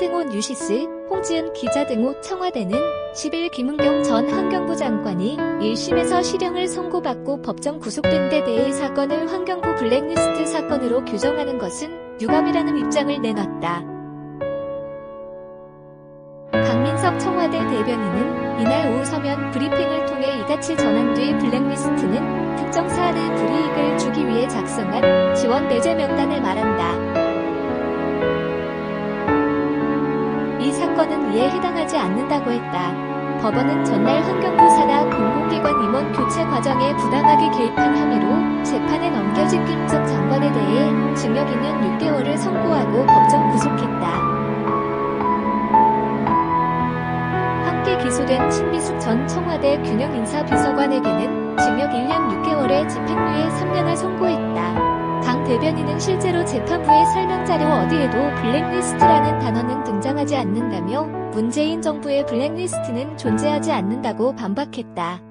등호 뉴시스, 홍지은 기자 등호 청와대는 10일 김은경 전 환경부 장관이 1심에서 실형을 선고받고 법정 구속된 데 대해 사건을 환경부 블랙리스트 사건으로 규정하는 것은 유감이라는 입장을 내놨다. 강민석 청와대 대변인은 이날 오후 서면 브리핑을 통해 이같이 전한 뒤 블랙리스트는 특정 사안의 불이익을 주기 위해 작성한 지원 배제 명단을 말한다. 이 사건은 이에 해당하지 않는다고 했다. 법원은 전날 환경부 산하 공공기관 임원 교체 과정에 부당하게 개입한 혐의로 재판에 넘겨진 김은석 장관에 대해 징역 2년 6개월을 선고하고 법정 구속했다. 함께 기소된 신미숙 전 청와대 균형인사비서관에게는 징역 1년 6개월에 집행유예 3년을 선고했다. 강 대변인은 실제로 재판부의 설명자료 어디에도 블랙리스트라는 단어는 등장하지 않는다며 문재인 정부의 블랙리스트는 존재하지 않는다고 반박했다.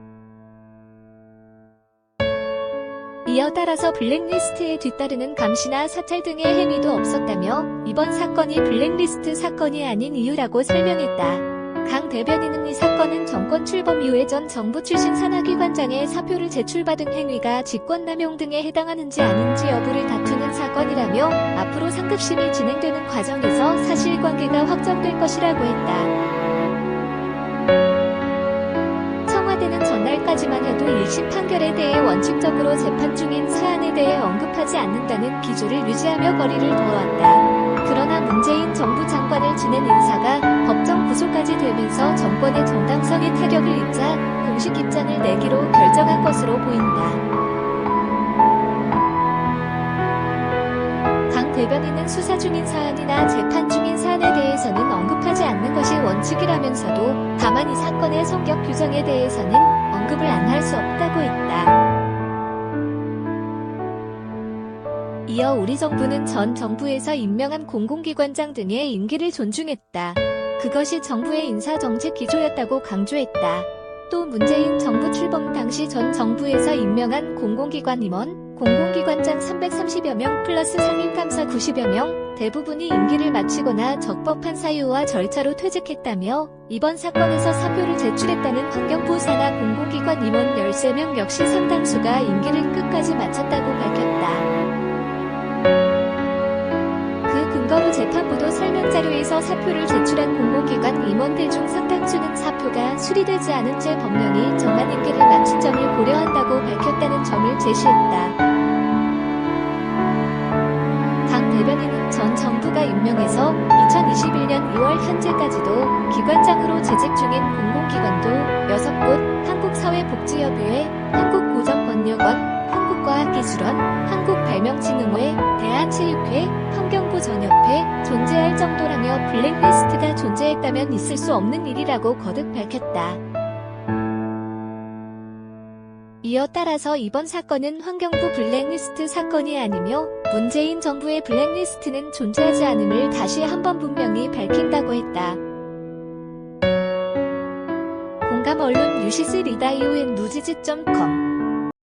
이어 따라서 블랙리스트에 뒤따르는 감시나 사찰 등의 행위도 없었다며 이번 사건이 블랙리스트 사건이 아닌 이유라고 설명했다. 강 대변인은 이 사건은 정권 출범 이후에 전 정부 출신 산하기관장의 사표를 제출받은 행위가 직권남용 등에 해당하는지 아닌지 여부를 다투는 사건이라며 앞으로 상급심이 진행되는 과정에서 사실관계가 확정될 것이라고 했다. 청와대는 전날까지만 해도 1심 판결에 대해 원칙적으로 재판 중인 사안에 대해 언급하지 않는다는 기조를 유지하며 거리를 두어왔다. 그러나 문재인 정부 장관을 지낸 인사가 법정 구속까지 되면서 정권의 정당성에 타격을 입자 공식 입장을 내기로 결정한 것으로 보인다. 강 대변인은 수사 중인 사안이나 재판 중인 사안에 대해서는 언급하지 않는 것이 원칙이라면서도 다만 이 사건의 성격 규정에 대해서는 언급을 안 할 수 없다고 했다. 이어 우리 정부는 전 정부에서 임명한 공공기관장 등의 임기를 존중했다. 그것이 정부의 인사정책 기조였다고 강조했다. 또 문재인 정부 출범 당시 전 정부에서 임명한 공공기관 임원, 공공기관장 330여 명 플러스 상임감사 90여 명, 대부분이 임기를 마치거나 적법한 사유와 절차로 퇴직했다며 이번 사건에서 사표를 제출했다는 환경부 산하 공공기관 임원 13명 역시 상당수가 임기를 끝까지 마쳤다고 밝혔다. 근거로 재판부도 설명자료에서 사표를 제출한 공공기관 임원들 중 상당수는 사표가 수리되지 않은 채 법령이 정한 임기를 마친 점을 고려한다고 밝혔다는 점을 제시했다. 강 대변인은 전 정부가 임명해서 2021년 2월 현재까지도 기관장으로 재직 중인 공공기관도 6곳, 한국사회복지협의회, 한국고전번역원, 한국과학기술원, 한국발명진흥회, 대한체육회, 환경부전협회 존재할 정도라며 블랙리스트가 존재했다면 있을 수 없는 일이라고 거듭 밝혔다. 이어 따라서 이번 사건은 환경부 블랙리스트 사건이 아니며 문재인 정부의 블랙리스트는 존재하지 않음을 다시 한번 분명히 밝힌다고 했다. 공감 언론 뉴시스 리다이오엔 누지즈.com